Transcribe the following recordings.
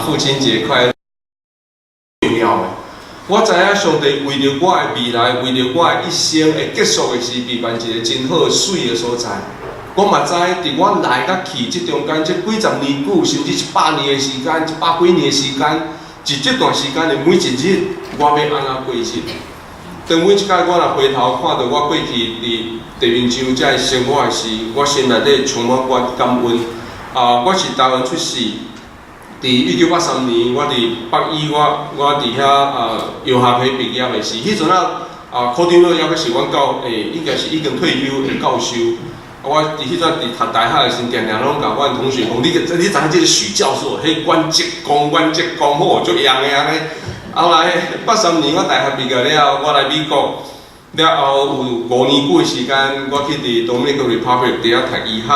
父亲节快乐！重要的，我知影上帝为着我的未来，为着我的一生会结束的是备办一个真好水的所在。我嘛知，伫我来甲去这中间，这几十年久，甚至100年的时间，100几年的时间，是这段时间的每一日，我要安怎过日？当每一摆我若回头看到我过去伫地面上这生活的时，我心内底充满感恩。我是台湾出世。伫1983年，我伫北医，我伫遐药学系毕业的时，迄阵科长老也阁是阮应该是已经退休的教授。我伫迄阵伫读大学的时，常常拢甲阮同学讲，你知影这个许教授，迄阮职工好足样的安尼。后来83年我大学毕业了，我来美国，了后有5年久的时间，我去伫 Dominican Republic 伫遐读医学。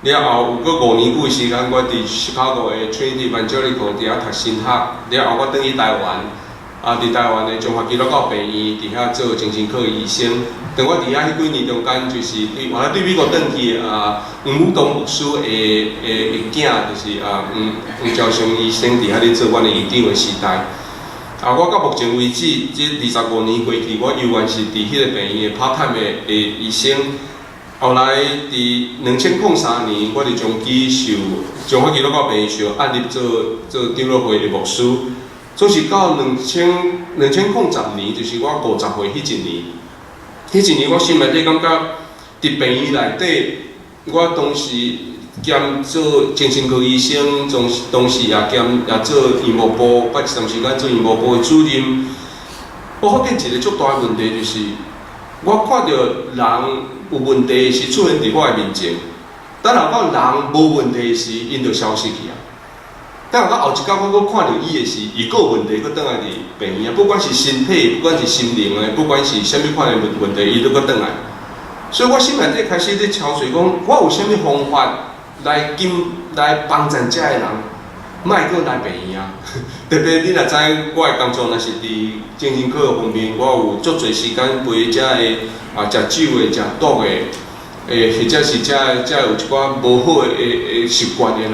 了后有过5年久的时间，我伫 Chicago 的 Trinity Evangelical 伫遐读神学。了后我转去台湾，伫台湾的中华基督教病院伫遐做精神科医生。当我伫遐迄几年中间，就是原来对美国转去吴武东牧师的囝，就是吴兆雄医生伫遐咧做阮的院长的时代。我到目前为止，这25年过去，我永远是伫迄个病院的 part time 的医生。后来，伫2003年，我伫中基受中华基督教病院受按立做长老会的牧师。总是到2010年，就是我50岁迄一年。迄一年，我心内底感觉，伫病院内底，我当时兼做精神科医生，同时也做医务部，捌一段时间做医务部的主任。我发现一个足大的问题，就是我看到人有问题是出现伫我的面前，等下到人无问题时，因就消失去啊。等下到后一天，我搁看到伊的时，伊搁有问题，搁倒来伫病院啊。不管是身体，不管是心灵的，不管是啥物款的问题，伊都搁倒来。所以我心内底开始咧敲碎，讲我有啥物方法来帮助遮个人，莫搁来病院啊。特别你若知，我的工作若是伫精神科方面，我有足侪时间陪遮个食酒的、食毒的，或者是遮有一寡无好的习惯的人。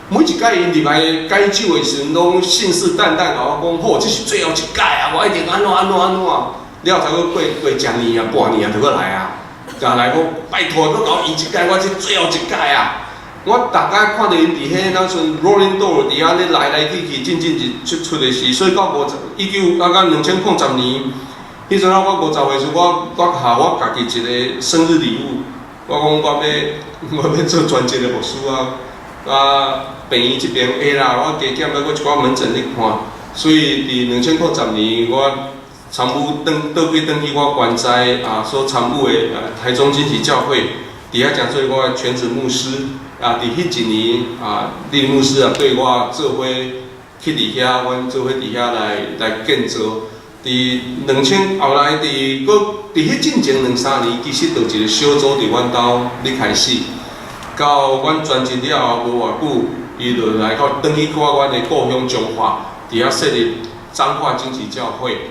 每一届因入来解酒的时阵，拢信誓旦旦甲我讲，好，这是最后一届啊，我一定安怎。了才阁过10年啊、半年啊，就阁来啊。才来讲，拜托，阁甲我延一届，我这最后一届啊。我大概看到因伫迄那阵 rolling door 伫遐咧来去进出的时，所以到2010年，迄阵我50岁时，我下我家己一个生日礼物，我讲我要做专职的牧师啊。病院这边啦，我加减了搁一寡门诊咧看，所以伫2010年，我参与倒去我原在所参与的台中惊喜教会，伫遐诚做我的全职牧师。伫迄一年李牧师对我做伙去伫遐，阮做伙伫遐来建造。伫后来伫迄进前2-3年，其实就一个小组伫阮兜咧开始。到阮专辑了后无偌久，伊就来到转去我阮的故乡彰化，伫遐设立彰化惊喜教会。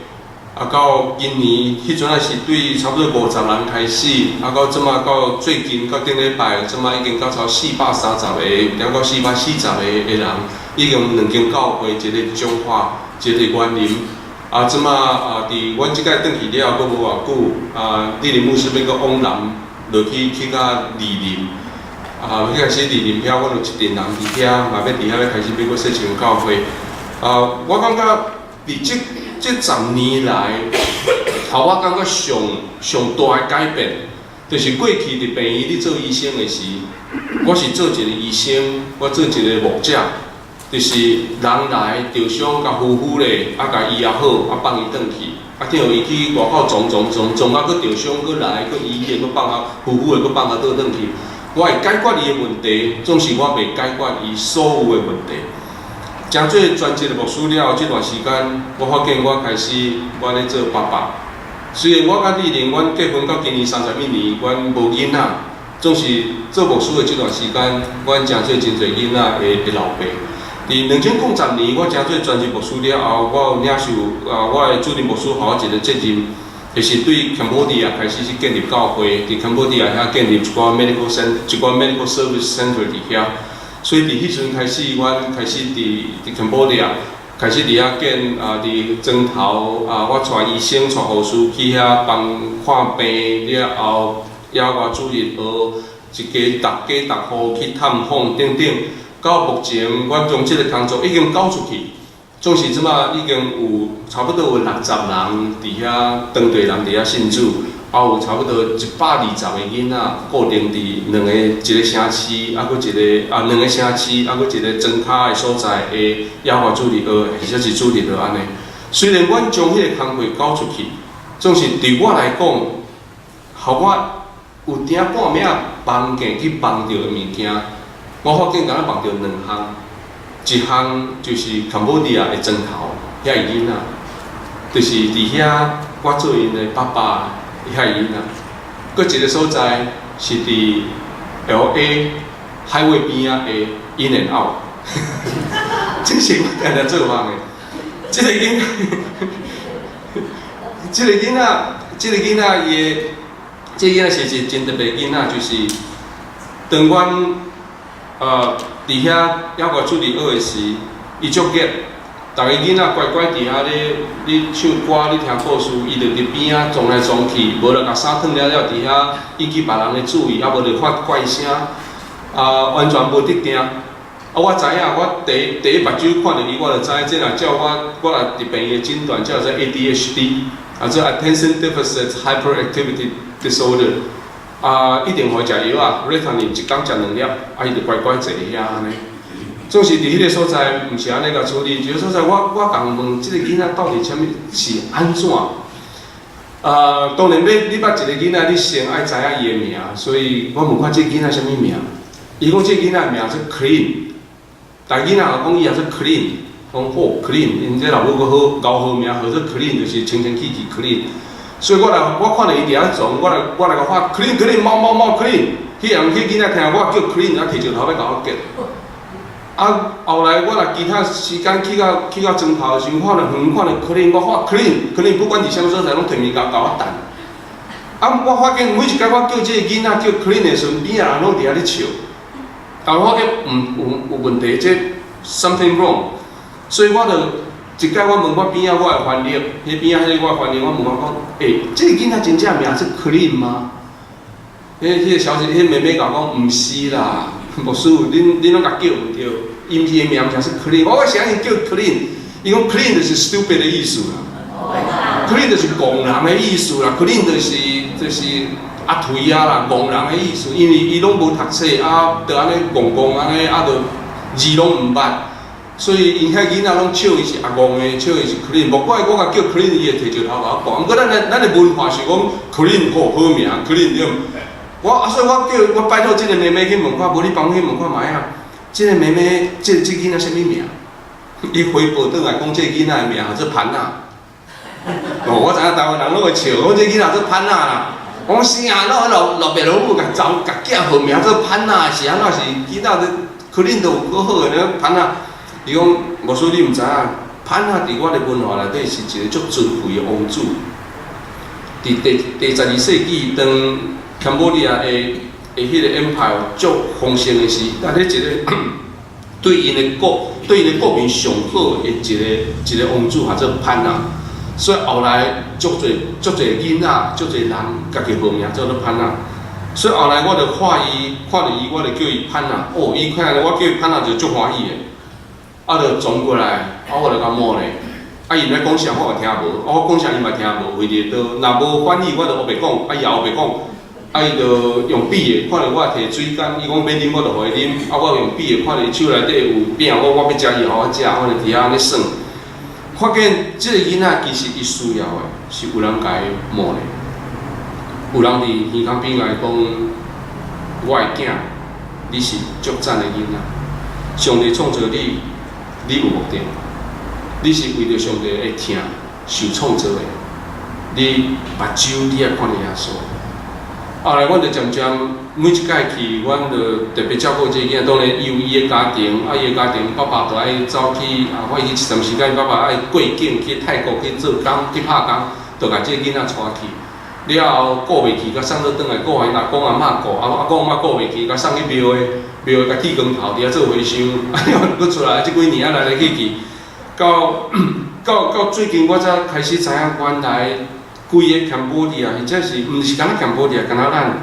到今年迄阵是对差不多50人开始，到即马到最近到顶礼拜，即马已经到超430个，了到440个人，已经2间教会，一个彰化，一个园林。即马伫阮即届转去了，阁无偌久，李林牧师要阁往南落去到梨林，迄开始梨林遐，阮有一群人伫遐，嘛要伫遐要开始要阁设一间教会。我感觉伫这10年来，我感觉上大的改变，就是过去伫病院咧做医生的时，我是做一个医生，我做一个牧者，就是人来受伤，甲呼呼咧，甲医好，放伊转去，听伊去外口撞，啊，搁受伤，搁来，搁医的，搁放呼呼的，搁放倒转去。我会解决伊的问题，总是我袂解决伊所有的问题。真做专职的牧师了，这段时间我发现我开始我咧做爸爸。虽然我甲丽玲，阮结婚到今年31年，阮无囡仔，总是做牧师的这段时间，阮真做真侪囡仔的老爸。伫2010年，我真做专职牧师了后，我有领受我的主任牧师予我一个责任，就是对 Cambodia 开始去建立教会，伫 Cambodia 遐建立一寡 medical service center 伫遐。所以伫迄阵开始，阮开始伫 Cambodia 开始伫遐建伫庄头我带医生、带护士去遐帮看病了后，野外主日学一家逐户去探访等等。到目前，阮将即个工作已经交出去，总是即马已经有差不多有60人伫遐当地人伫遐信主。有差不多120个囡仔固定伫一个城市，啊，佫一个2个城市，啊，佫一个庄脚的所在的野外主日学，或者是主日学安尼。虽然阮将迄个工课交出去，总是对我来讲，互我有顶半暝房间去梦到的物件，我发现敢若梦到2项，一项就是柬埔寨的庄头遐个囡仔，就是伫遐我做因的爸爸。遐因啊，搁一个所在是伫 LA 海尾边仔的 In and Out， 这是我定定做梦的。这个囡仔伊，这囡仔是一真特别囡仔，就是当阮伫遐野外主日学的时，伊足热。逐个囡仔乖乖伫遐咧唱歌，咧听故事，伊就伫边仔撞来撞去，无就甲衫脱了伫遐引起别人的注意，啊无就发怪声，完全无得定。我知影，我第一目睭看到伊，我就知这若照我来伫病院诊断，叫做 ADHD， 做 Attention Deficit Hyperactivity Disorder， 一定互伊食药啊 ，Ritalin 一工食2粒，伊就乖乖坐伫遐安尼。总是伫迄个所在，毋是安尼甲处理。即个所在，我共问，即个囡仔到底啥物是安怎？当然你捌一个囡仔，你先爱知影伊的名，所以我问看即个囡仔啥物名？伊讲即个囡仔名做 Clean， 但囡仔也讲伊也做 Clean， 讲好 Clean， 因这老母个好高好名，号做 Clean， 就是清清气气 Clean。所以我看到伊伫遐撞，我来甲喊 Clean， 猫 Clean。迄囡仔听我叫 Clean， 然后摕石头要甲我夹。后来我若其他时间去到庄头的时候，看到远看到 Clean， 我喊 Clean， 不管伫啥物所在，拢摕面甲我等。我发现每一摆我叫即个囡仔叫 Clean 的时阵，边仔人拢伫遐咧笑。我发现有问题，这 something wrong。所以我就一摆我问我边仔我的翻译，迄边仔迄个我的翻译，我问我讲，这个囡仔真正名是 Clean 吗？迄个小姐，迄妹妹甲我讲，毋是啦。牧师，恁拢甲叫唔对，伊毋是名名是 Clean， 我想伊叫 Clean， 伊讲 Clean 就是 stupid 的意思啦 ，Clean 就是戆人的意思啦 ，Clean 就是阿颓啦，戆人的意思，因为伊拢无读册，就安尼戆安尼，就字拢毋捌，所以因遐囡仔拢笑伊是阿戆的，笑伊是 Clean， 无怪我甲叫 Clean， 伊会摕石头甲我讲，毋过咱的文化是讲 Clean 好名 ，Clean 对。所以我拜托即个妹妹去问看，无你帮我去问看卖啊。即个妹妹，即囡仔啥物名？伊回报倒来讲，即囡仔的名叫做潘娜。我知影台湾人拢会笑，讲即囡仔做潘娜啦。我讲是啊，老爸老母甲囝号名做潘娜，是安怎是囡仔可能都有够好个潘娜。伊讲，无说你毋知影，潘娜伫我的文化内底是一个足尊贵的王子。伫第12世纪当Cambodia 的迄个 empire 足丰盛的时，但迄一个对因的国民上好的一个王子，叫做潘娜。所以后来足侪囡仔、足侪人家己号名叫做潘娜。所以后来我就看到伊，我就叫伊潘娜。伊看到我叫伊潘娜就足欢喜的，就转过来，我就甲摸咧。伊来讲啥我也听无，我讲啥伊嘛听无，为着都若无翻译，我就黑白讲，伊也黑白讲。伊就用笔的，看到我摕水干，伊讲要啉，我就互伊啉。我用笔的，看到伊手内底有饼，我要食伊，互我食，我就伫遐安尼算。发现即个囡仔其实伊需要的是有人甲伊摸咧，有人伫耳孔边来讲，我的囝，你是足赞的囡仔。上帝创造你，你有目的，你是为着上帝的疼受创造的。你目睭你爱看耶稣。后来，阮就渐渐每一届去，阮就特别照顾这个囡仔。当然，伊有伊的家庭，伊的家庭爸爸就爱走去，我去一段时间，爸爸爱过境去泰国去做工去拍工，就甲这个囡仔带去。了后顾袂起，甲送倒转来，顾因阿公阿嬷顾，阿公阿嬷顾袂起，甲送去庙的甲剃光头，伫遐做回收，啊，搁出来即几年来去，到最近我才开始知影，原来规个 Cambodia， 或者是毋是干那 Cambodia， 干那咱，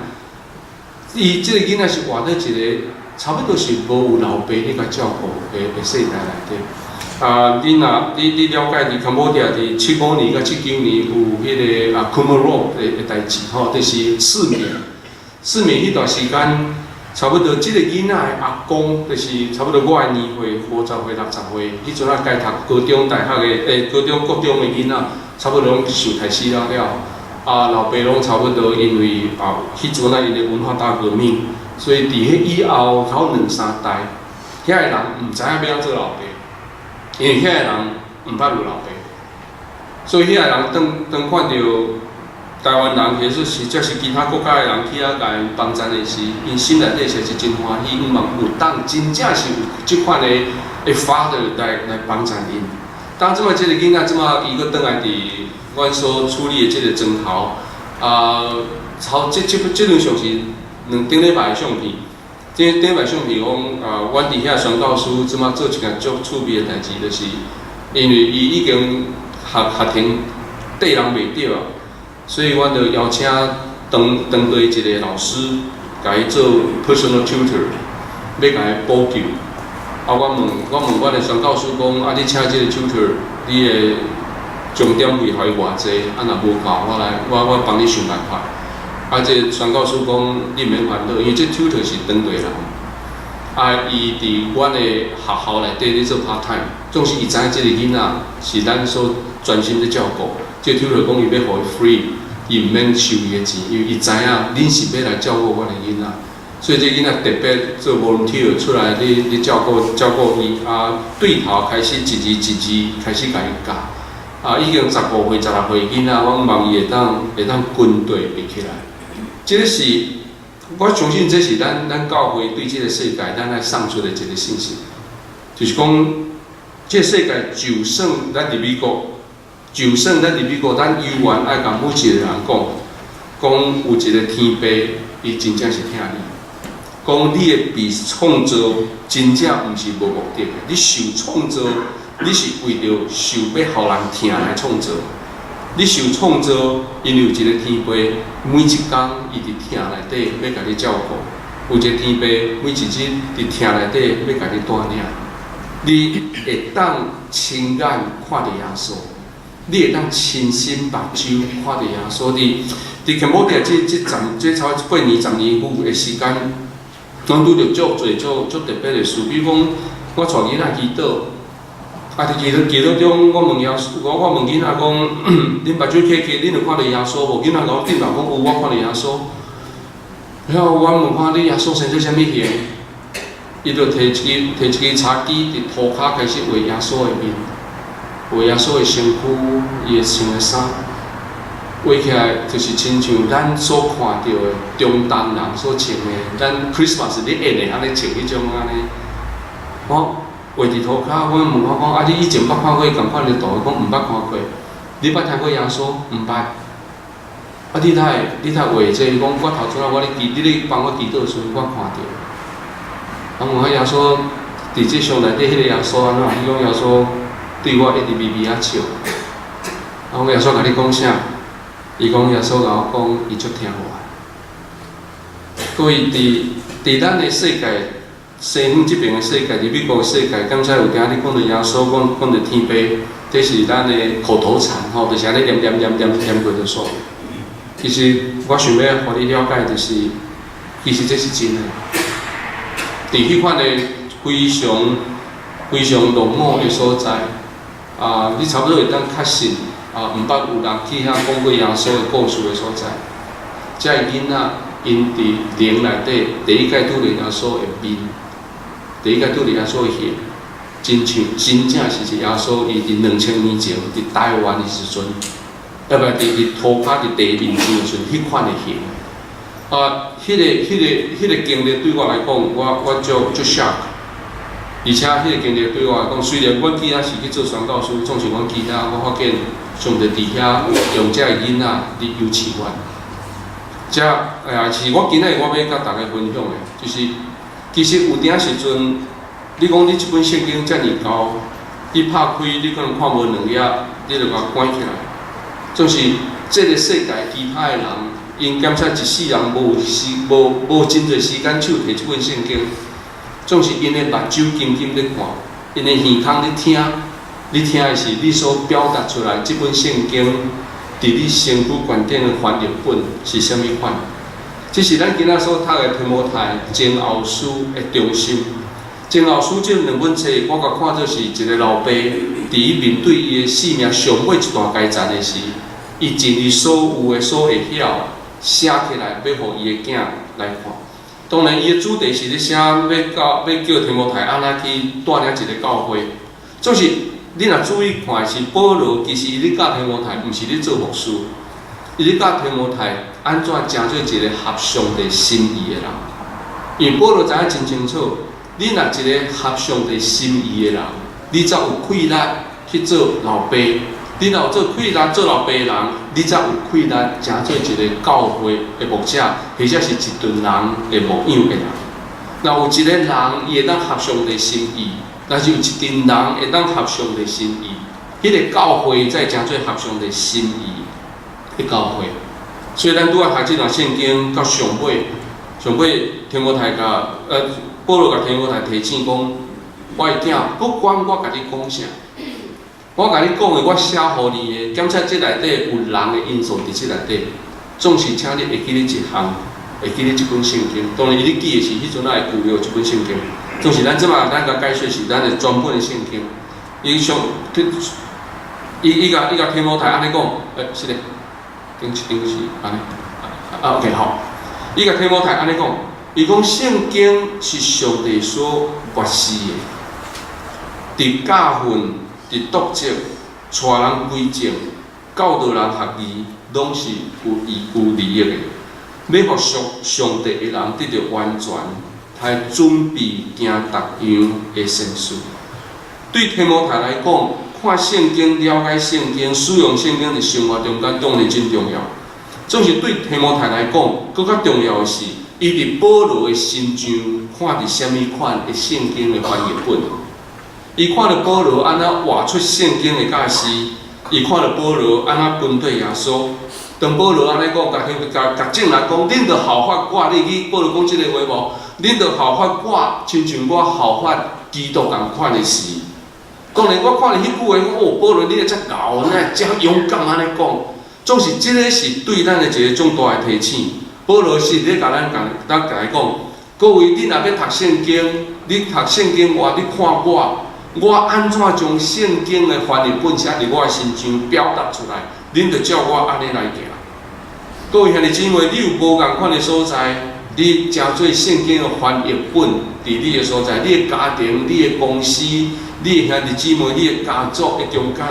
伊即个囡仔是活在一个差不多是无有老爸咧甲照顾的世代内底。你了解伫 Cambodia 伫75年到79年有迄个Khmer Rouge 的代志吼，就是失眠迄段时间，差不多即个囡仔的阿公，就是差不多我的年岁，50岁、60岁，迄阵该读高中、大学的高中、国中的囡仔，差不多拢受害死了。老爸拢差不多因为迄阵因的文化大革命，所以伫迄以后头2-3代，遐个人毋知影要安做老爸。因为遐个人毋捌有老爸，所以遐个人当看到台湾人，或者是其他国家的人去遐甲因帮衬的时，因心内底是真欢喜，因嘛有当真正是有即款的father来帮衬因。当即摆即个囡仔，即摆伊搁倒来伫阮所处理的即个砖头，即阵像是顶礼拜的相片。顶摆相片讲，阮伫遐宣教师即马做一件足趣味的代志，就是因为伊已经学庭缀人袂着啊，所以阮就邀请当地一个老师，甲伊做 personal tutor， 要甲伊补救。我问阮的宣教师讲，你请即个 tutor， 你的重点费互伊偌济？若无够，我帮你想办法。这宣教师讲，你毋免烦恼，因为这 tutor 是当地人，伊伫阮的学校内底咧做 part time， 总是伊知影这个囡仔是咱所专心咧照顾。这 tutor 讲伊要互伊 free， 伊毋免收伊的钱，因为伊知影恁是要来照顾阮的囡仔，所以这囡仔特别做 volunteer 出来咧照顾伊。对头开始一字开始甲伊教，已经15岁、16岁囡仔，我望伊会当军队会起来。这个是，我相信这是咱教会对这个世界咱来送出的一个信息，就是讲，这个世界就算咱伫美国，咱永远爱甲每一个人讲有一个天父，伊真正是疼你，讲你的被创造真正毋是无目的的，你受创造，你是为着受要互人疼来创造。你受创造，因为有一个天父，每一天伊伫厅内底要甲你照顾；有一个天父，每一日伫厅内底要甲你带领。你会当亲眼看到耶稣，你会当亲身目睭看到耶稣。伫 Cambodia 这超8年、10年久的时间，咱拄着足特别的事，比如讲，我带囡仔祈祷。祈祷中，我问囡仔讲，恁目睭起，恁有看到耶稣无？囡仔甲我点头讲有，我看到耶稣。然后我问看你耶稣生做啥物形？伊就摕一支茶几伫涂骹开始画耶稣的面，画耶稣的身躯，伊的穿的衫，画起来就是亲像咱所看到的中东人所穿的，咱 Christmas 咧演的安尼穿迄种安尼。画伫涂骹，我问我讲，你以前捌看过共款的图？伊讲毋捌看过。你捌听过耶稣？毋捌。你哪会画这？伊讲我头拄仔你咧帮我祈祷的时阵，我看到。问耶稣，伫即上内底迄个耶稣安怎？伊讲耶稣对我一直微微笑。讲耶稣甲你讲啥？伊讲耶稣甲我讲，伊足疼我。所以伫咱的世界。西方这边的世界，伫美国的世界，刚才有听你讲到耶稣，讲到天父，这是咱的口头禅吼，就是安尼念过就煞。其实我想要互你了解，就是其实这是真的。伫迄款的非常落寞的所在，你差不多会当确信，毋捌有人去遐讲过耶稣的故事的所在。遮个囡仔因伫灵内底，第一届拄着耶稣的面。第一个拄着耶稣的血，真正是耶稣伊伫2000年前伫台湾的时阵，伫涂骹伫地面上的时阵，迄款的血，迄个经历对我来讲，我足 shock，而且迄个经历对我来讲，虽然阮囝仔是去做宣教师，总是阮囝仔，我发现上帝伫遐用遮个囡仔伫优饲阮。遮是我今日我要甲大家分享的，就是其实有阵时阵，你讲你即本圣经遮尔厚，你拍开你可能看无两页，你就甲关起来。总是这个世界其他的人，因检测一世人无真侪时间手摕即本圣经，总是因的目睭紧紧咧看，因的耳孔咧听，你听的是你所表达出来即本圣经。伫你身躯观点的翻译本是啥物款？这是咱今仔所读的提摩太前后书的中心。前后书这两本册，我甲看做是一个老爸，伫伊面对伊的生命上尾一段阶段的时，伊尽伊所有的所会晓写起来，要互伊的囝来看。当然，伊的主题是咧写要叫提摩太安怎去带领一个教会，就是。你若注意看，是保罗其实伊咧教提摩太，毋是咧做牧师，伊咧教提摩太安怎成做一个合上帝心意的人。因为保罗知影真清楚，你若一个合上帝心意的人，你才有气力去做老爸；你若有做气力做老爸的人，你才有气力成做一个教会的牧者，或者是一群人的牧养的人。若有一个人伊会当合上帝心意。但是有一群人会当合上帝心意，迄个教会才成做合上帝心意的教会。所以咱拄仔读即段圣经到上尾提摩太保罗甲提摩太提醒讲，我的囝，不管我甲你讲啥，我甲你讲的，我写互你的，检测即内底有人的因素伫即内底，总是请你会记咧一项，会记咧即本圣经。当然，伊咧记的是迄阵仔会旧约即本圣经。就是咱即马咱甲解说是咱的全本的圣经，伊甲提摩太安尼讲，是咧，顶是安尼，OK 好，伊甲提摩太安尼讲，伊讲圣经是上帝所漠视的，伫教训、伫督责、带人归正、教导人学义，拢是有利益的，要互上帝的人得到完全。来准备行逐样的善事。对提摩太来讲，看圣经、了解圣经、使用圣经伫生活中间当然真重要。总是对提摩太来讲，更较重要的是，伊伫保罗的身上看伫啥物款的圣经的翻译本。伊看到保罗安怎画出圣经的解释，伊看到保罗安怎跟对耶稣。当保罗安尼讲，甲众人讲，恁着效法我，你去保罗讲即个话无？恁着效法我，亲像我效法基督共款的事。当然，我看了迄句话，哦，保罗你遮牛，那遮勇敢安尼讲，总是即个是对咱的一个重大的提醒。保罗是咧甲咱讲，各位，你若要读圣经，你读圣经话，你看我安怎将圣经的翻译本写伫我的身上表达出来，恁着照我安尼来行。各位兄弟姊妹，你有无共款的所在？你诚做圣经的翻译本伫你的所在，你的家庭、你的公司、你的兄弟姊妹、你的家族的中间，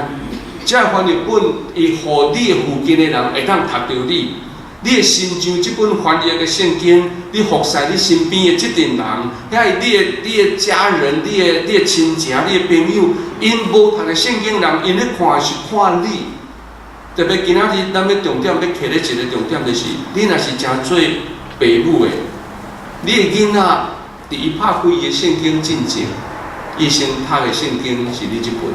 这翻译本会互你的附近的人会当读到你。你会亲像这本翻译的圣经，你服侍你身边的这群人，遐你的家人、你的亲情、你的朋友，因无读的圣经人，因咧看是看你。特别今仔日咱要重点要摕咧一个重点，就是你若是诚做爸母的，你的囡仔伫伊拍开伊的圣经进前，伊先读的圣经是你这本。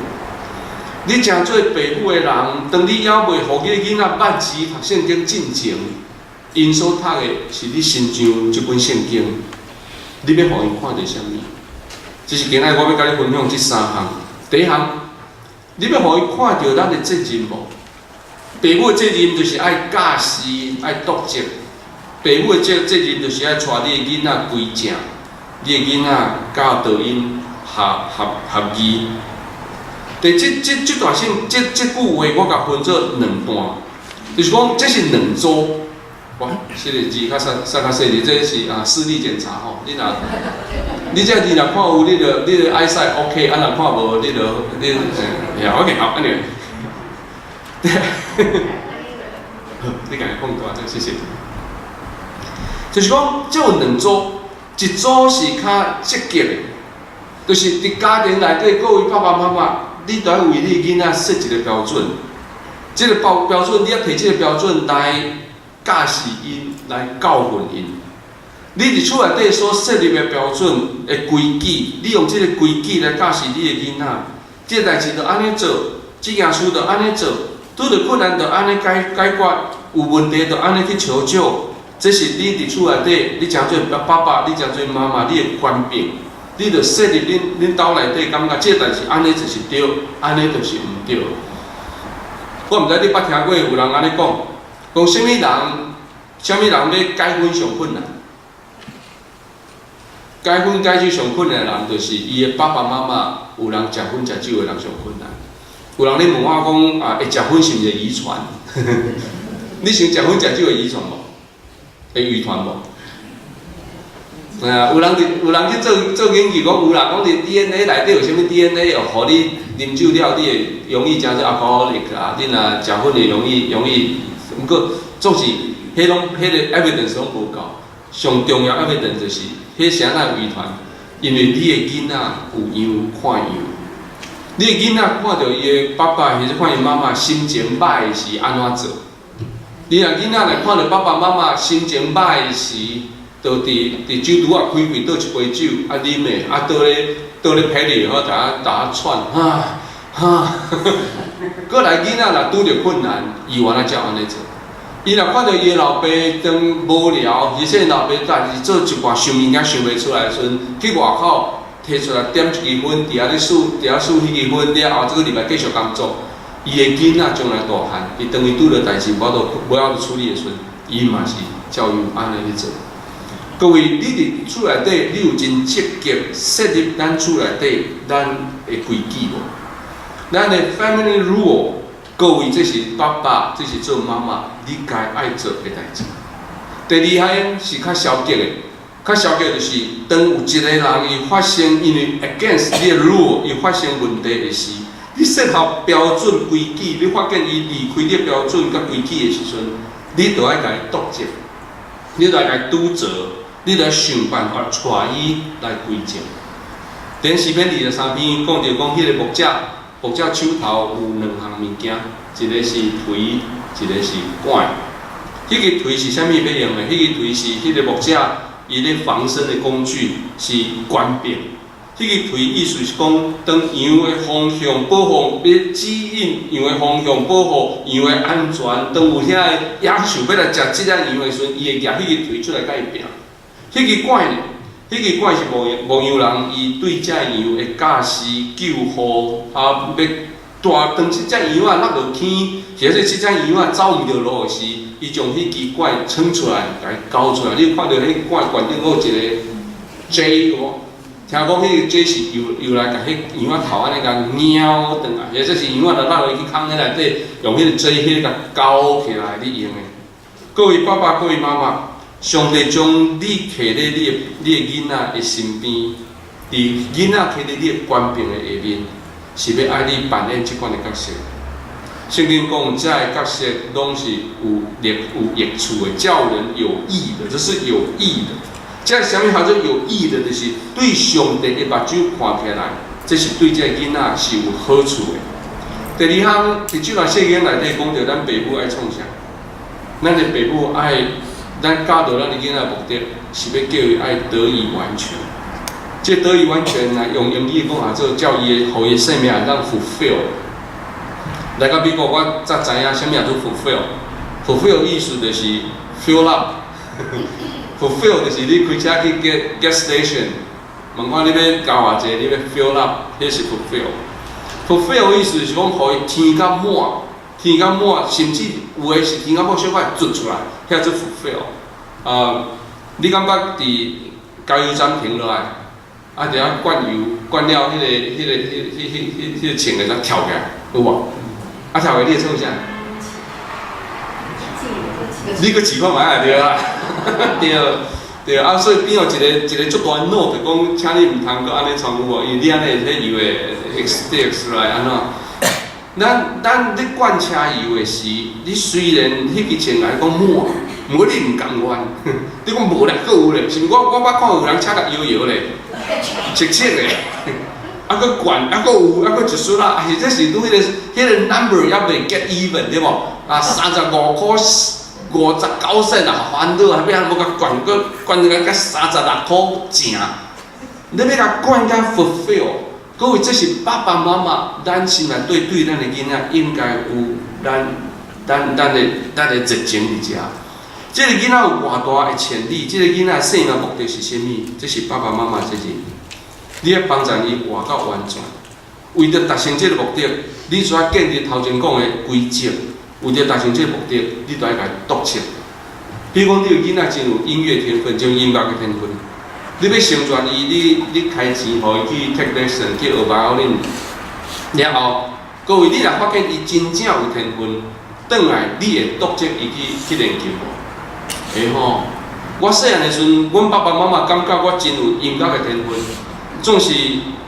你诚做爸母的人，当你还未互你的囡仔捌字读圣经进前，因所读的是你身上这本圣经，你要互因看到啥物？这是今仔我要甲你分享这三项。第一项，你要互伊看到咱的责任无？爸母的责任就是爱教示、爱督责。爸母的责任就是爱带你的囡仔归正，你的囡仔教导因合义。但这段这句话，我甲分做两段，就是讲这是两组。哇，这个字较较细哩，这是视力检查吼。你这字若看有，你的eyesight OK， 若看无，你OK 好，安尼。你甲伊放大者，谢谢。就是讲，这有两组，一组是较积极的，就是伫家庭内底，各位爸爸妈妈，你都要为你囡仔设一个标准。这个标准，你要摕这个标准来教示因，来教训因。你伫厝内底所设立的标准的规矩，你用这个规矩来教示你的囡仔，这代志就安尼做，这件事就安尼做，拄着困难就安尼解决，有问题就安尼去求救。这是你伫厝内底，你诚做爸爸，你诚做妈妈，你的官兵，你着设立恁兜内底感觉这代志安尼就是对，安尼就是毋对。我毋知你捌听过有人安尼讲什么人要结婚上困难？结婚解决上困难的人，就是伊的爸爸妈妈有人食薰食酒的人上困难。有人咧问我讲会食薰是毋是遗传？你想食薰食酒的遗传无？会遗传无？有人去做研究讲有人讲你 DNA 内底有啥物 DNA 哦，互你啉酒了，你会容易成做alcoholic啊，你若食薰会容易，毋过总是迄个 evidence 拢无够。上重要 evidence 就是，迄啥哪有遗传？因为你的囡仔有样看样，你的囡仔看到伊的爸爸或者看伊妈妈心情歹时安怎做？你若囡仔来看到爸爸妈妈心情歹时，就伫酒桌开开倒一杯酒，啉的，倒咧霹雳，好大喘，过来囡仔若拄着困难，伊原来才安尼做。伊若看到伊老爸当无聊，而且老爸家己做一寡想物件想袂出来的时阵，去外口摕出来点一支烟，伫遐咧数迄支烟了后，这个礼拜继续工作。伊的囡仔将来大汉，伊当伊拄着代志无法度处理的时阵，伊嘛是照样安尼去做。各位，你伫厝内底，你有真积极设立咱厝内底咱的规矩无？咱的 family rule。各位，这是爸爸，这是做妈妈，你该爱做的代志。第二项是较消极的，较消极就是当有一个人伊发生因为 against 你的 rule， 伊发生问题的时，你设好标准规矩，你发现伊离开你的标准甲规矩的时阵，你就要甲伊督责，你就要甲伊督责，你就要想办法带伊来归正。电视篇23篇讲迄个木者手头有2项物件，一个是锤，一个是管。迄个锤是啥物要用的？迄个锤是迄个木者伊咧防身的工具，是官兵。迄个锤意思是讲，当羊的方向保护，要指引羊的方向，保护羊的安全。当有遐个野兽要来食即只羊的时阵，伊会举迄个锤出来甲伊拼。迄个管呢？迄个管是牧羊人，伊对只羊会驾驶、救护，要当即只羊落落天，或者即只羊走毋着路时，伊将迄支管撑出来，甲伊交出来。你有看到迄管顶有一个 J 无？听讲迄个 J 是又来甲迄羊头安尼甲猫转来，或者是羊就落落去空迄内底，用迄个 J 迄个甲交起来你用的。各位爸爸，各位妈妈。上帝将你摕咧你的囡仔的身边，伫囡仔摕咧你的官兵的下面，是要爱你扮演即款的角色。圣经讲，这个角色拢是有益处的，叫人有益的，这是有益的。这个啥物叫做有益的？就是对上帝的目睭看起来，这是对这个囡仔是有好处的。第二项，伫即段圣经内底讲到，咱爸母爱创啥？咱的爸母爱。咱教导咱的囡仔目的是要叫伊爱得以完全。这得以完全来用英语讲做叫伊的，互伊生命当 fulfill。来到美国，我才知影啥物叫做 fulfill。fulfill 意思就是 fill up。fulfill 就是你开车去 gas station， 问看你要加偌济，你要 fill up， 迄是 fulfill。fulfill 意思是讲，互伊填甲满。填甲满，甚至有诶是填甲满，小可捽出来，遐做 fulfill。你感觉伫加油站停落来，伫遐灌油，灌了迄个枪会当跳起来，有无？跳起来你会创啥？你搁试看卖啊？对啊，对，所以边有一个足大 note， 就讲，请你毋通搁安尼创有无？因为你安尼迄油会 extend 来安怎？咱咧灌车油的时，你虽然迄支枪来讲满，毋过你毋甘愿，你讲无咧，阁有咧，是毋？我捌看有人车甲摇咧，切切的，啊个管，啊个有，啊个一撮啦，而且这是拄迄个 number 还未 get even 对无？啊35块59仙啊，烦恼啊，要安要甲管甲36块正，你要甲管甲 fulfill。各位，这是爸爸妈妈咱心内对咱的囡仔应该有咱的热情伫遮。这个囡仔有偌大的潜力，这个囡仔生的目的是啥物？这是爸爸妈妈责任。你要帮助伊活到完全，为着达成这个目的，你需要建立头前讲的规则。为着达成这个目的，你就要甲伊督促。比如讲，你有囡仔真有音乐天分，种音乐的天分，你要成全伊，你开钱，互伊去 take lesson， 去学violin，然后各位，你若发现伊真正有天分，转来你会督促伊去练琴无？会吼。我细汉的时阵，阮爸爸妈妈感觉我真有音乐的天分，总是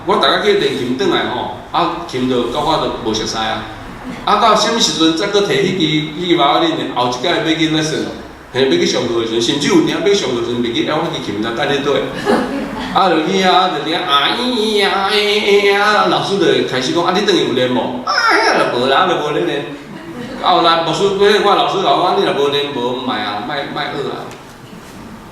我逐个去练琴转来吼，琴就到我就无熟悉啊。到什么时阵再搁摕迄支violin呢？后一届要去 lesson， 要去上课的时阵，甚至有领要上课的时阵，袂记摇迄支琴，等你对。就去就领咿呀，老师就开始讲，你等于有练无？就无啦，就无练。后来牧师，我老师甲我，你若无练无，莫学啊。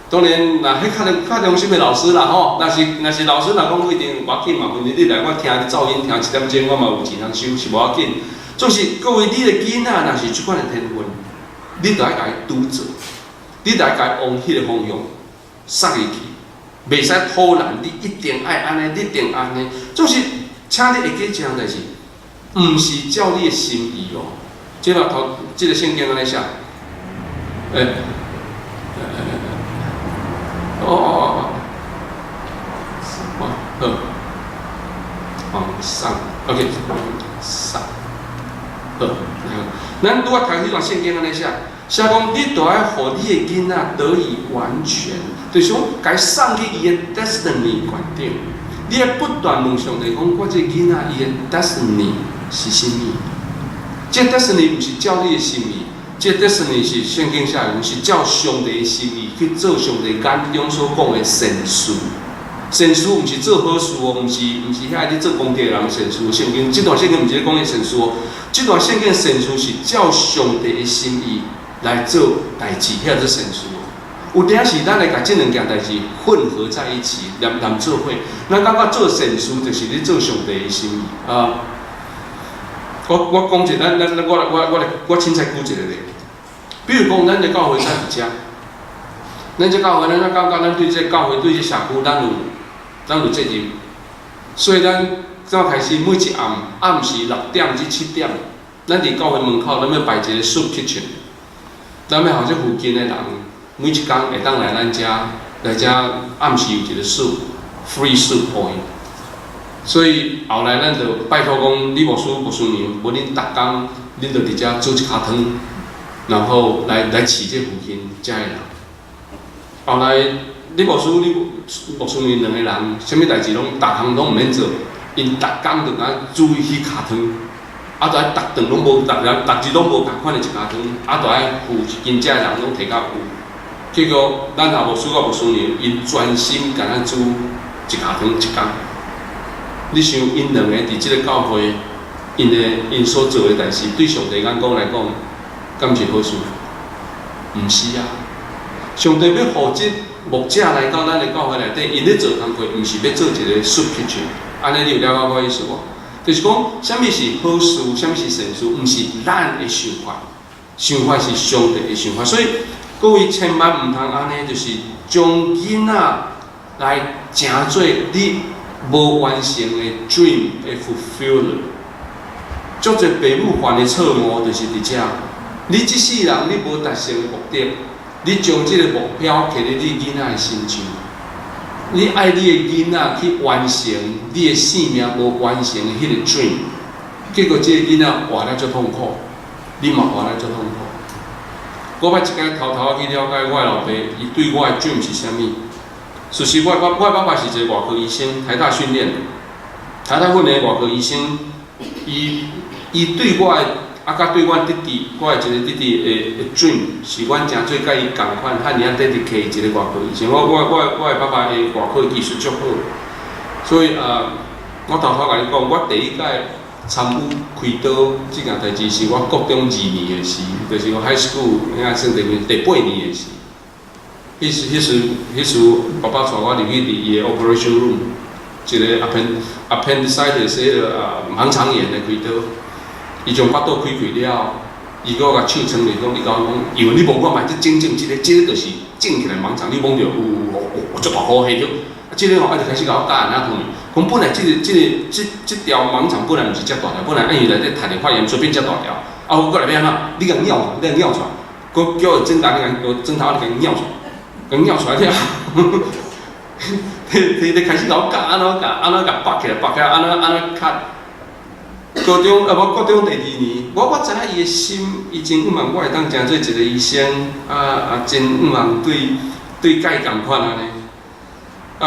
当然，若迄较忠心的老师啦吼，若是老师若讲不一定无要紧嘛，问题你来我听你噪音听1点钟，我嘛有钱通收，是无要紧。总是各位，你的囡仔若是即款的天分，你就要甲伊拄着，你就要甲伊往迄个方向送伊去，袂使偷懒，你一定爱安尼，你一定安尼。总是，请你会记一样代志，毋是照你的心意哦。即个圣经安尼写，好，上 ，OK， 上，咱拄仔读迄段圣经安尼写讲你都要互你的囡仔得以完全，就是讲，该送去伊的 destiny 决定。你要不断问上帝讲，我这囡仔伊的 destiny 是啥物？这 destiny 不是照你的心意，这 destiny 是圣经写的，是照上帝的心意去做上帝眼中所讲的善事。善事不是做好事哦，不是遐去做功德的人善事。圣经这段圣经不是咧讲的善事哦，这段圣经的善事是照上帝的心意来做代志，遐做善事哦。有阵是咱来甲这两件代志混合在一起，连做伙。咱感觉做善事就是咧做上帝的心意啊。我讲一个，我凊彩举一个例，比如讲，咱个教会在伫遮，咱这教会，咱感觉咱对这教会、对这社区，咱有责任。所以咱怎开始每一暗时6点至7点，咱伫教会门口，咱要摆一个 soup kitchen， 咱要互这附近的人，每一天会当来咱遮，暗时有一个 soup，free soup 互伊。所以后来咱就拜托讲，李牧师娘，无恁逐工，恁就伫遮煮一卡汤，然后来饲这附近遮的人。后来李牧师娘两个人，啥物代志拢逐项拢毋免做，因逐工就甲煮迄卡汤，就爱逐顿拢无，逐日拢无共款的一卡汤，就爱付因遮的人拢摕较有。结果咱阿牧师娘，因专心甲咱煮一卡汤一工。你想，因两个伫即个教会，因所做的代志，对上帝眼光来讲，敢是好事？毋是啊！上帝要互即牧者来到咱的教会内底，因咧做工课，毋是要做一个 soup kitchen。安尼你有了解我意思无？就是讲，啥物是好事，啥物是善事，毋是咱的想法，想法是上帝的想法。所以各位千万毋通安尼，就是将囡仔来成做你无完成的 dream 的 fulfiller。足侪父母犯的错误就是伫遮，你即世人你无达成目的，你将即个目标摕伫你囡仔的身上，你爱你的囡仔去完成你的生命无完成的迄个 dream， 结果即个囡仔活了足痛苦，你嘛活了足痛苦。我捌一摆偷偷去了解我的老爸，伊对我的 dream 是啥物？事实我爸爸是一个外科医生，台大训练，台大训练的外科医生，伊对我的甲对阮弟弟，我的一个弟弟的 dream 是阮诚做甲伊共款，汉尔 dedicate 一个外科医生。我的爸爸的外科技术足好，所以我头头甲你讲，我第一届参与开刀这件代志是我国中2年的事，就是我 high school 应该算第8年的事。迄时爸爸带我入去伊的 operation room， 一个 appendicitis 迄个盲肠炎的开刀，伊将腹肚开了，伊搁甲手撑咧讲，伊甲我讲，因为你无看嘛，这真正这个就是正起来盲肠，你摸着有足大颗黑着。即个吼，就开始甲我教安怎看，讲本来这条盲肠本来毋是遮大条，本来因为内底摕着发炎，随便遮大条，我过来要安怎？你甲咬出来，佮叫伊针头，你甲咬出来，咬出来了，你开始甲我教安怎甲拔起来，安怎卡。高中我高中第2年，我知影伊的心，伊真希望我会当成做一个医生，真希望对介共款安尼。有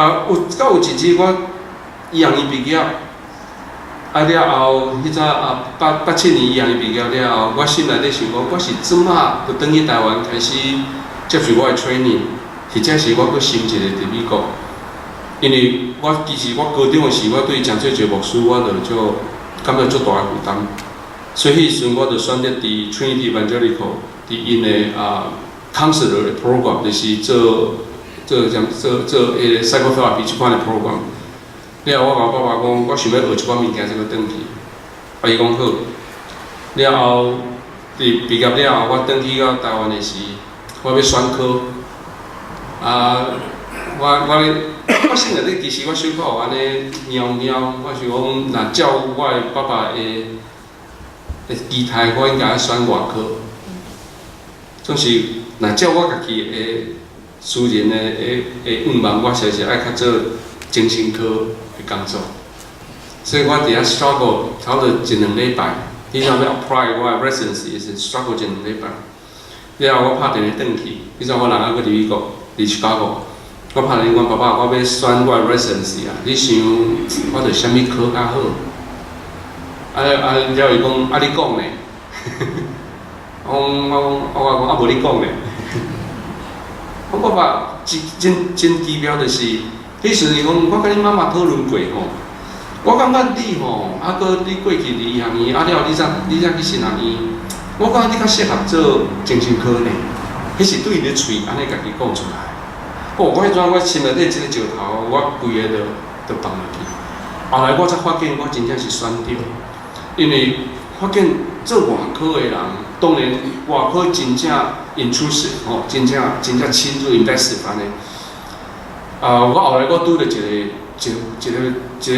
一日我医学院毕业，了后，迄早87年医学院毕业了后，我心内底想讲，我是怎啊就转去台湾开始接受我的 training， 或者是我搁升一个伫美国，因为其实我高中的时，我对讲做一个牧师，我就感觉足大的负担，所以迄时阵我就选择伫 Trinity Evangelical 伫因的counselor 的 program， 就是做 psychotherapy 即款的 program。了后我甲我爸爸讲，我想要学一款物件，才要转去。伊讲好。了后，毕业了后，我转去到台湾的时，我要选科。我心内底其实我小可有安尼猫，我想讲，若照我的爸爸的期待，我应该选外科。总是若照我家己的私人的愿望，我实爱较做精神科的工作。所以我伫遐 struggle 差不多1-2礼拜，迄阵要 apply 我的 residency 是 struggle 1-2礼拜。了后我拍电话转去，迄阵我人还搁伫美国，伫 Chicago。我拍电话问爸爸，我要选我的 residency 啊，你想我着啥物科较好？了伊讲，你讲呢？我讲无你讲呢。我爸爸真奇妙就是，迄时伊讲，我甲你妈妈讨论过吼，我感觉你吼，搁你过去伫医学院，了后你才去新学院，我感觉你较适合做精神科呢。迄是对伊的喙安尼家己讲出来。我迄阵我心内底即个石头，我规个就放落去。后来我才发现，我真正是选对，因为发现做外科的人，当然外科真正 intrusive 吼，真正侵入 invasive 安尼。我后来我拄着一个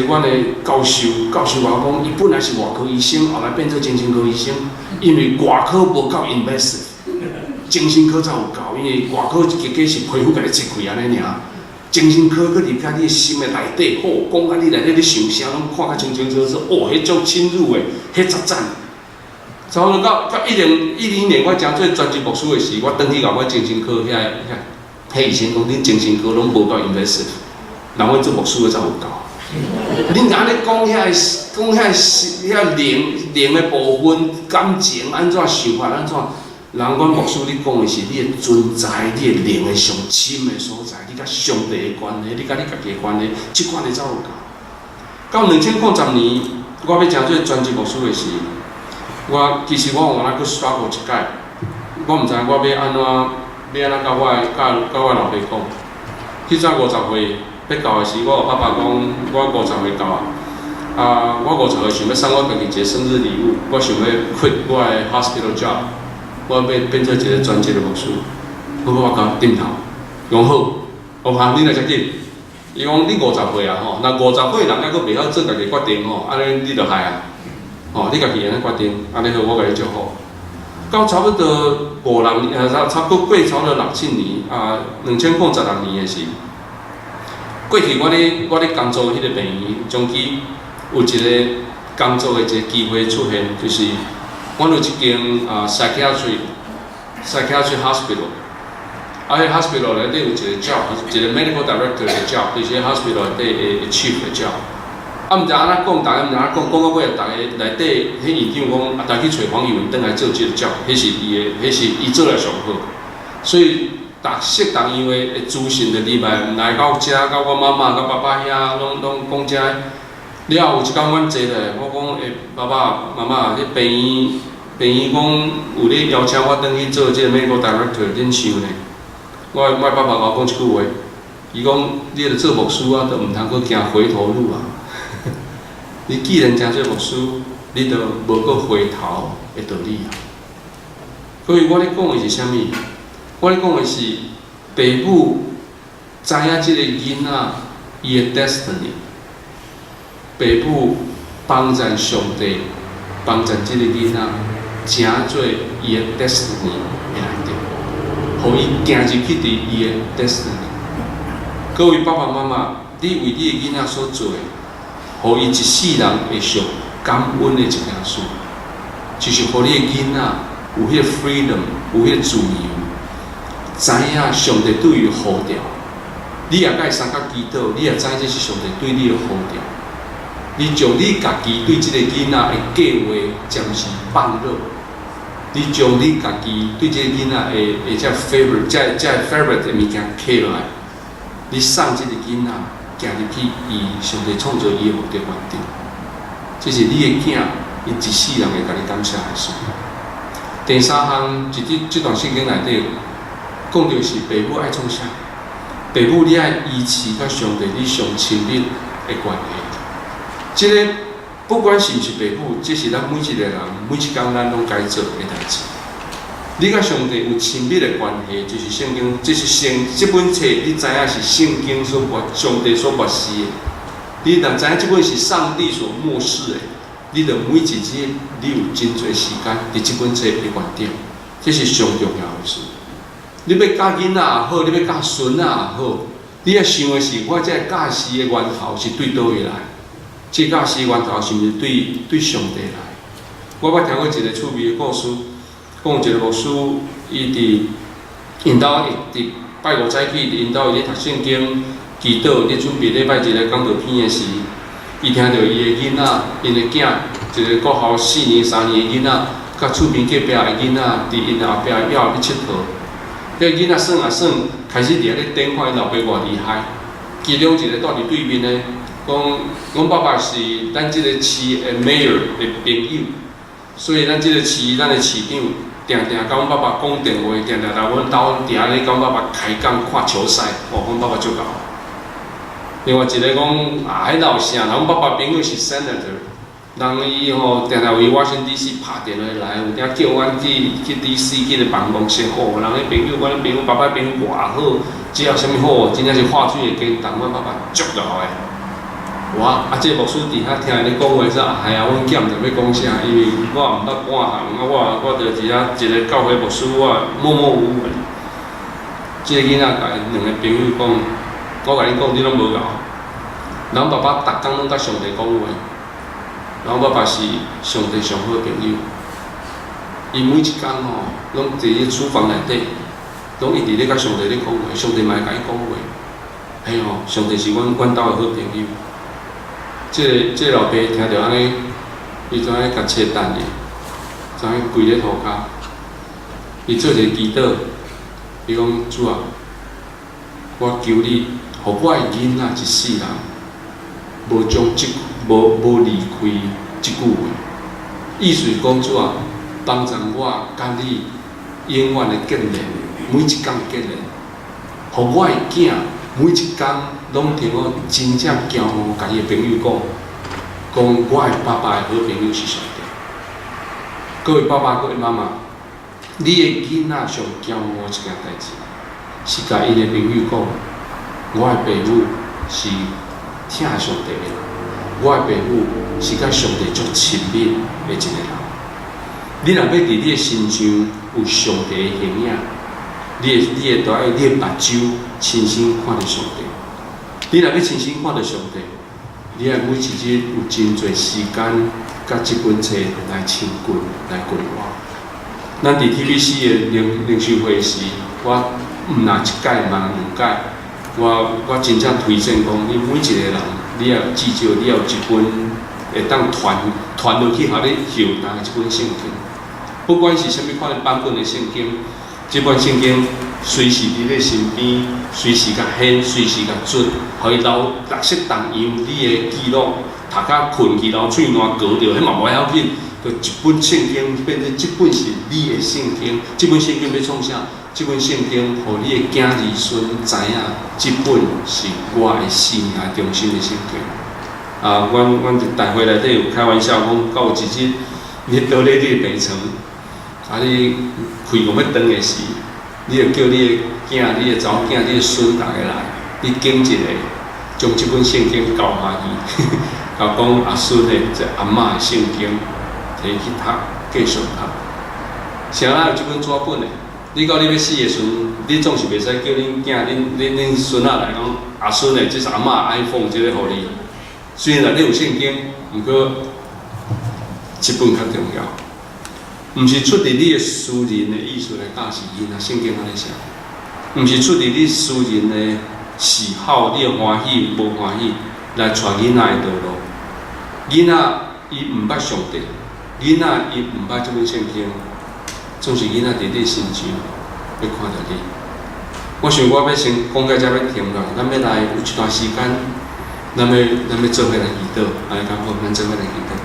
阮的教授我讲，伊本来是外科医生，后来变做精神科医生，因为外科无够 invasive。精神科才有够，因为外科一个是皮肤甲你切开安尼尔，精神科佮入甲你心的内底，讲甲你内底咧想啥，拢看较清清楚楚。迄种侵入的，迄十赞。差不多到1010年，我正做专职牧师的时，我转去甲我精神科迄医生讲，恁精神科拢无够 invasive， 人阮做牧师的才有够。恁安尼讲遐灵的部分，感情安怎想法安怎？人，阮牧师你讲的是你的存在，你的灵的上深的所在，你甲上帝的关系，你甲你家己的关系，即款的才有够。到2010年，我要正做专职牧师的时，其实我有安尼去 struggle 一摆，我毋知我要安怎甲我老爸讲。迄阵50岁要到的时，我爸爸讲，我50岁到啊，我50岁想要送我家己一个生日礼物，我想要 quit 我的 hospital job。我要变做一个专职的牧师，我甲点头，讲好，你来遮紧。伊讲你50岁啊吼，那50岁人还阁袂晓做家己决定吼，安尼你着害啊，吼，你家己安尼决定，安尼好，我甲你祝福。到差不多50年，差不多过差不多6-7年，2016年的时，过去我咧工作迄个病院，中期有一个工作的一个机会出现，就是。阮有一间psychiatry hospital， 迄 hospital 内底有一个 job， 一个 medical director 的 job， 就是迄 hospital 内底的 chief 的 job。毋知安怎讲，大家毋知安怎讲到尾，大家内底迄院长讲，大家去找黄义文转来做即个 job， 迄是伊做来上好。所以逐式逐样的资讯就入来，毋来到遮，到我妈妈、到爸爸遐，拢讲遮。了后有一天，阮坐咧，我讲爸爸妈妈，你病院讲有咧邀请我转去做即个美国 director， 恁想呢？我爸爸甲我讲一句话，伊讲你著做牧师啊，著毋通阁行回头路啊。你既然真做牧师，你著无阁回头的道理啊。所以我咧讲的是啥物？我咧讲的是爸母知影即个囡仔伊的 destiny。爸母帮助上帝，帮助即个囡仔，成做伊的 destiny 的内底，互伊行入去伫伊的 destiny。各位爸爸妈妈，你为你的囡仔所做的，互伊一世人会上感恩的一件事，就是互你的囡仔有迄个 freedom， 有迄个自由，知影上帝对伊的呼召。你也甲伊相甲祈祷，你也知这是上帝对你的呼召。你将你家己对即个囡仔的计划暂时放落，你将你家己对即个囡仔的只 favorite、只 favorite 的物件摕落来，你送即个囡仔行入去伊上帝创造伊的目的原定，这是你的囝，伊一世人会甲你感谢的事。第三项，即段圣经内底讲到是爸母爱创啥？爸母你爱依持甲上帝你上亲密的关系。即个不管是毋是爸母，这是咱每一个人每一天咱拢该做的代志。你甲上帝有亲密的关系，就是圣经，这是这本册，你知影是圣经所上帝所漠视的。你若知影这本是上帝所漠视的，你着每一日你有真侪时间伫这本册的原点，这是上重要的事。你要教囡仔也好，你要教孙仔也好，你要想的是，我这教士的源头是对倒位来？这教士的源头是毋是对上帝来？我捌听过一个趣味的故事，讲有一个牧师，伊因兜伫拜五早起，因兜伊咧读圣经、祈祷，咧准备礼拜一个讲道片的时，伊听到伊的囡仔，因的囝，一个国校4年、3年的囡仔，甲厝边隔壁的囡仔，伫因后壁了后咧佚佗。迄囡仔耍啊耍，开始伫遐咧展看因老爸偌厉害。其中一个住伫对面的，讲阮爸爸是咱即个市的 mayor 的朋友，所以咱即个市咱的市长定定甲阮爸爸讲电话，定定来阮兜伫遐咧甲阮爸爸开讲看球赛，阮爸爸足够。另外一个讲迄老啥，阮爸爸朋友是 senator。人伊定定为Washington DC 拍电话来，有当叫阮去 DC 去个办公室，人迄朋友，阮朋友爸爸朋友偌好，只要啥物好，真正是话剧的跟当阮爸爸足够的。即个牧师伫遐听伊咧讲话说，阮囝毋知要讲啥，因为我毋捌半项，我着伫遐一个教会牧师，我默默无闻。即个囡仔甲因两个朋友讲，我甲你讲，你拢无够。人爸爸逐工拢甲上帝讲话。然后爸爸是上帝上好的朋友，伊每一天拢伫咧厨房内底，拢一直咧甲上帝咧讲话，上帝嘛会甲伊讲话。上帝是阮兜的好朋友。这个老爸听到安尼，伊怎样甲切等伊，怎样跪咧涂骹，伊做一个祈祷，伊讲主啊，我求你，互我的囡仔一世人，无将无离开即句话，意思是讲主啊，帮助我甲你永远的建立，每一天的建立，互我的囝每一天拢听我真正骄傲，甲伊的朋友讲我的爸爸的好朋友是上帝。各位爸爸、各位妈妈，你的囡仔上骄傲一件代志，是甲伊的朋友讲，我的爸母是听上帝的人。我的爸母是甲上帝足亲密的一个人。你若要伫你的身上有上帝的形影，你着爱你的目睭亲身看到上帝。你若要亲身看到上帝，你爱每一日有真侪时间，甲即本册来亲近来规划。咱伫 TVC 的灵修会时，我毋若一届嘛2届，我真正推荐讲，你每一个人。你要至少你要有一本会当传落去，互你受用的一本圣经，不管是啥物款的版本的圣经，这本圣经随时伫咧身边，随时甲显，随时甲准，互伊留绿色同样你的记录，读甲困去，然后喙烂咬着，迄嘛无要紧。就一本圣经变成这本是你的圣经，这本圣经要创啥？这本圣经，互你的囝儿孙知影，这本是我的生命中心的圣经。阮伫大会内底有开玩笑讲，到有一日，你倒咧你的病床，你开工要断的时，你就叫你的囝、你的查某囝、你的孙逐个来，你拣一个，将这本圣经交下去，甲讲阿孙的这阿嬷的圣经，摕去读，继续读。谁哪有这本纸本的？你到你要死的时阵，你总是袂使叫恁囝、恁孙仔来讲，阿孙的这是阿嬷 iPhone 这个互你。虽然内底有圣经，不过这本较重要。毋是出自你的私人的意思来教示囡仔，圣经安尼写。毋是出自你私人的喜好，你的欢喜无欢喜来带囡仔的道路。囡仔伊毋捌上帝，囡仔伊毋捌这本圣经，总是囡仔伫你身上要看到你。我想我要先讲到这要停了，咱要来有一段时间，咱要做伙来祈祷，安尼讲好，咱做伙来祈祷。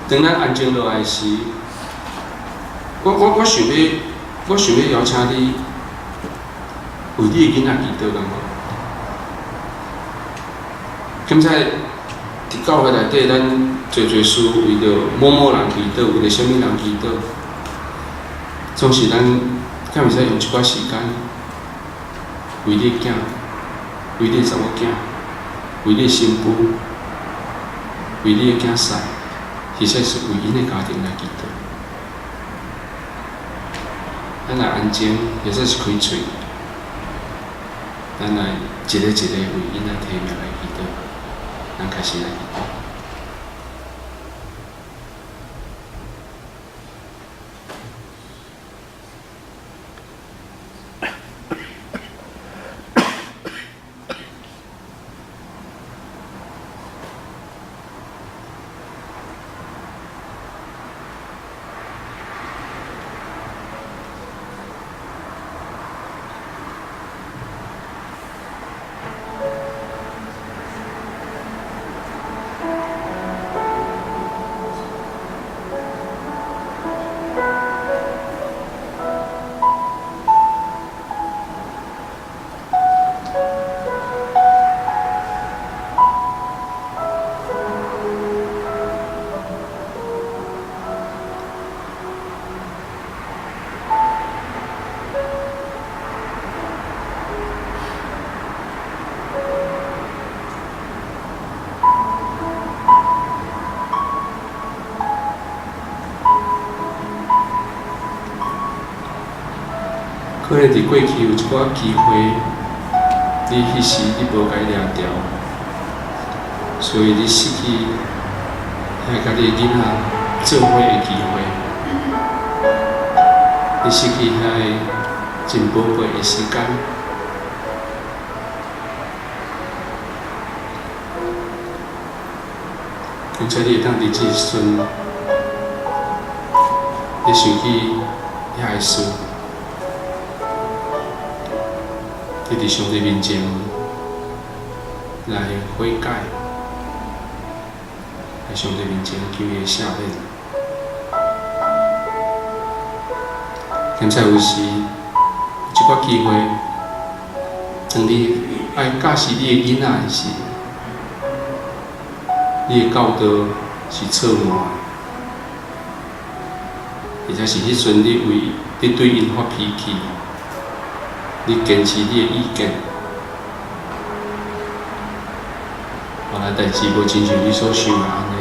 当咱安静落来时，我想要邀请你为你的囡仔祈祷，敢无？今仔伫教会内底，咱做事为着某某人祈祷，为着什么人祈祷？总是咱敢会使用一寡时间，为你的囝，为你的查某囝，为你的新妇，为你的囝婿。其实是为因的家庭来祈祷，咱来安静，或者是开嘴，咱来一个一个为因的提名来祈祷，咱开始来祈祷。可能伫过去有一寡机会，你迄时你无甲伊掠掉，所以你失去遐甲你的囡仔做伙的机会，你失去遐真宝贵的时间。而且你会当伫即阵，你想起遐个事。你伫上帝面前来悔改，在上帝面前求伊赦免。现在有时有一个机会，当你爱教示你的囡仔的时，你的教导是错误的，或者是迄阵你对因发脾气。你坚持你的意见，后来代志无亲像你所想的安尼，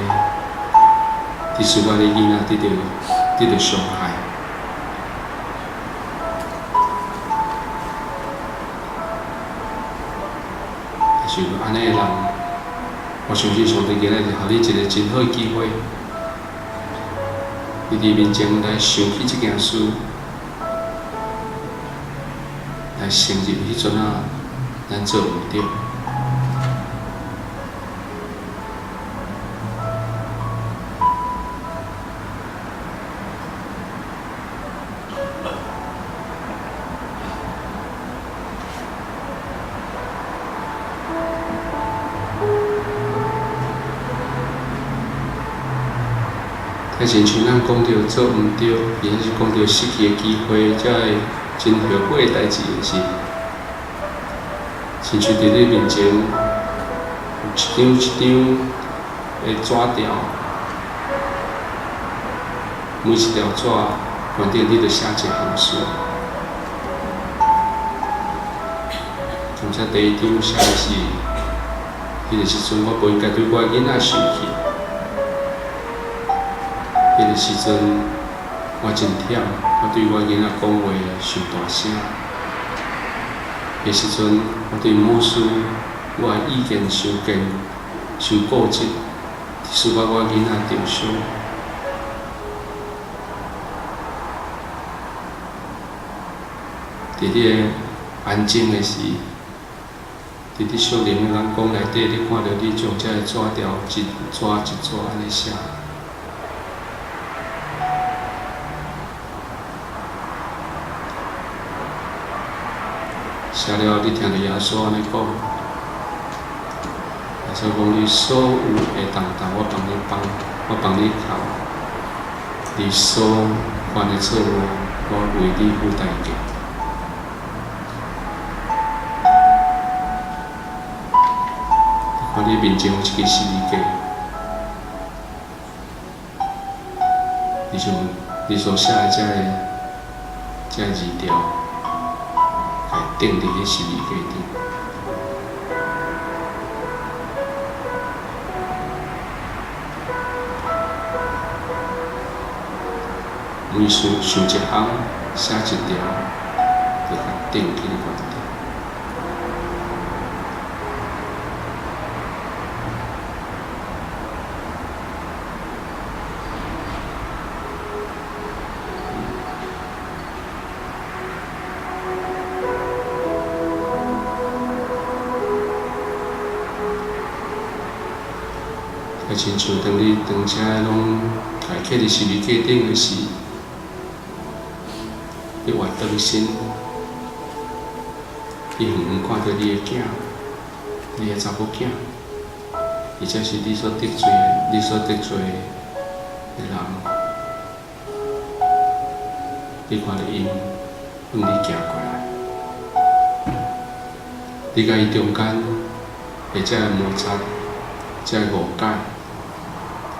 你使我的囡仔得到伤害。但是安尼的人，我相信上帝今日就予你一个真好的机会，你伫面前来想起这件事。来承认迄阵啊，咱做毋对。亲像咱讲着做毋对，或者是讲着失去的机会，才会真后悔的代志的是，亲像伫你面前有一张的纸条，每一条纸反正你着写一行字。而且第一张写的是，迄个时阵我不应该对我的囡仔生气。迄个时阵，我真忝，我对我囡仔讲话伤大声。迄个时阵，我对某事我的意见伤坚、伤固执，使我囡仔受伤。伫你安静的时，伫你小人的眼光内底，你看到你将这个纸条一纸一纸安尼写。写了，你听到耶稣安尼讲，耶稣讲：你所有的重担，我帮你扛；你所犯的错误，我为你付代价。看你面前有一个十字架，你所写的这字条。钉伫迄十字架顶，每想一项，写一条，就甲钉起原地。亲像当你当车拢开刻伫十字架顶的时，你活转身，你远远看到你的囝，你的查某囝，或者是你所得罪的人，你看到因向你行过来，你甲伊中间的这摩擦，这误解。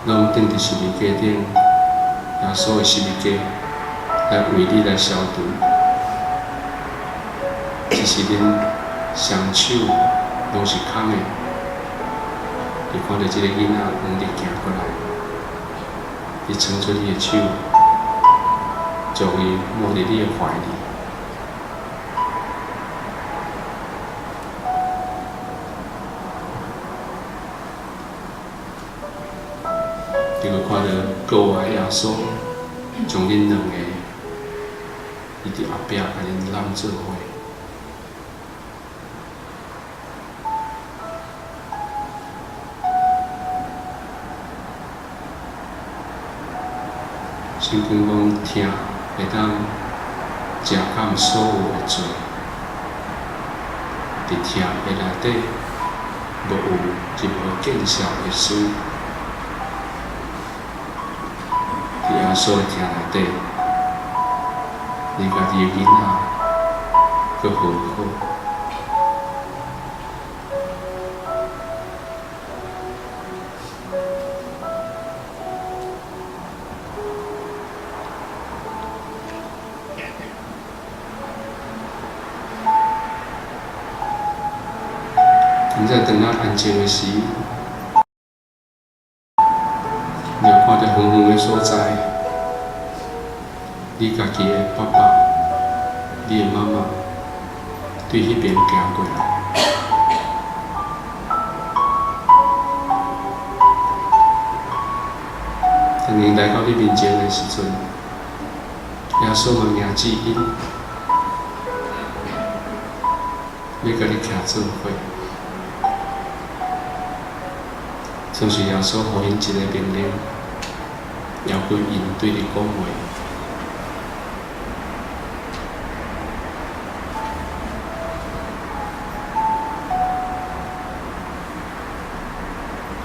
拢钉伫十字架顶，耶稣的十字架来为你来消除。只是恁双手拢是空的，你看到这个囡仔往你行过来，你伸出你的手，将伊摸伫你的怀里。你会看到国外耶稣将恁两个，伊伫后壁甲恁揽做伙。圣经讲听会当遮盖所有的罪，伫听的内底无有任何见效的事。伫耶稣的听内底，你家己的囡仔阁好好。你在等咱安静的时，你要看到远远的所在，你家己的爸爸、你的妈妈对迄边行过来。当因来到你面前的时阵，耶稣嘛赢指引，要甲你徛做伙。就是耶稣予因一个命令，要求因对你讲话。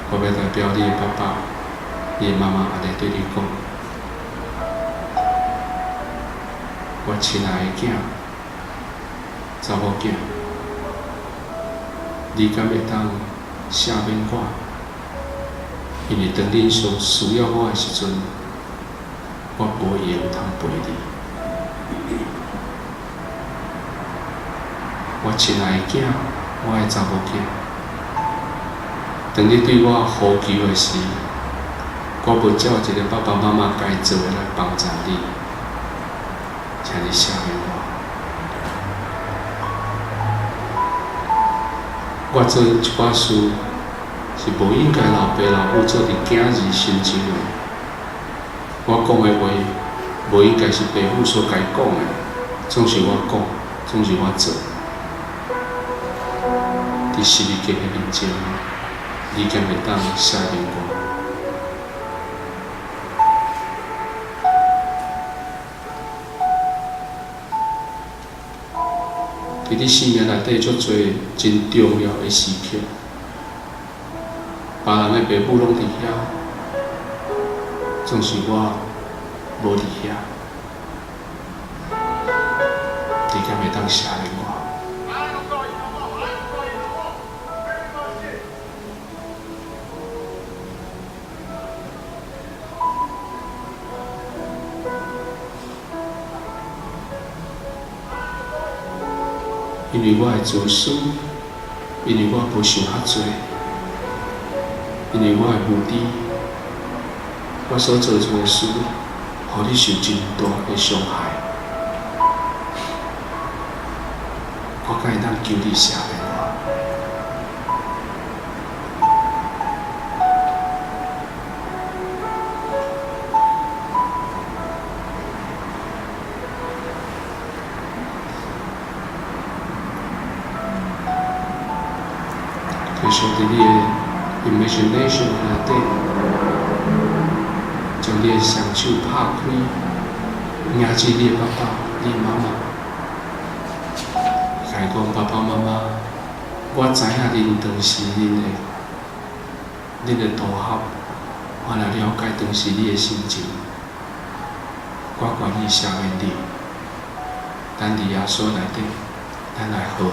我要代表你的爸爸、你的妈妈安尼对你讲。我亲爱的囝，查某囝，你敢会当赦免我？因为当恁上需要我的时阵，我无闲通陪你。我亲爱的囝，我的查某囝，当你对我呼求的时，我无照一个爸爸妈妈该做的来帮助你，请你赦免我。我做一寡事是无应该老爸老母做伫囝儿身上的。我讲的话，无应该是爸母所该讲的，总是我讲，总是我做。伫十字架的面前，你敢会当赦免我？伫你生命内底，足侪真重要的时刻，别人的爸母拢伫遐，总是我无伫遐。你敢会当赦免我？因为我的自私，因为我无想遐多，因为我的无知，我所做出的事，互你受真大的伤害。我敢会当求你赦免我？继续伫你的 imagination 内底，将你的双手拍开，抓住你的爸爸、你的妈妈，甲伊讲：爸爸妈妈，我知影恁当时恁的大合，我来了解当时你的心情，我愿意赦免你。咱伫耶稣内底，咱来和好。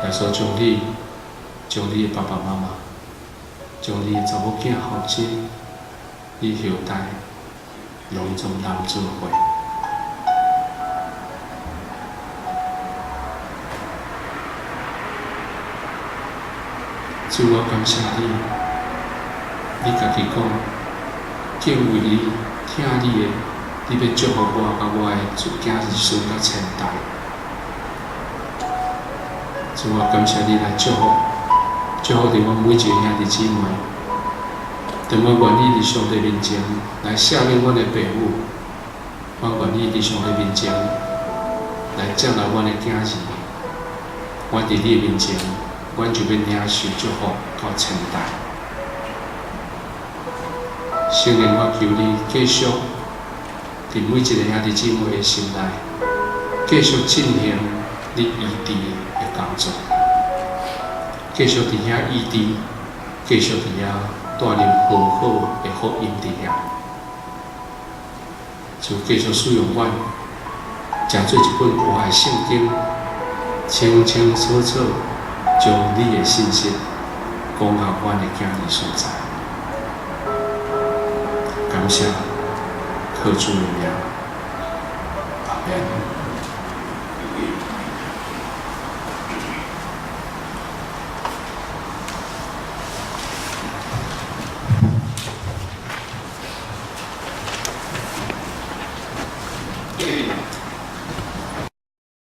耶稣将你的爸爸妈妈，将你的查某囝后生，你后代，拢总揽做伙。主，我感谢你，你家己讲，敬畏你、听你的，你要祝福我甲我的囝儿孙甲千代。主，我感谢你来祝福伫阮每一个兄弟姊妹。当我愿意伫上帝面前来赦免阮的爸母，我愿意伫上帝面前来接纳阮的囝儿。我伫你面前，阮就要领受祝福到千代。圣灵，我求你继续伫每一个兄弟姊妹的心内，继续进行你医治的工作，继续伫遐医治，继续伫遐带领好好的福音伫遐，就继续使用阮，诚做一本活的圣经，清清楚楚将你的信息讲到阮的囝儿所在。感谢，靠主的名，阿门。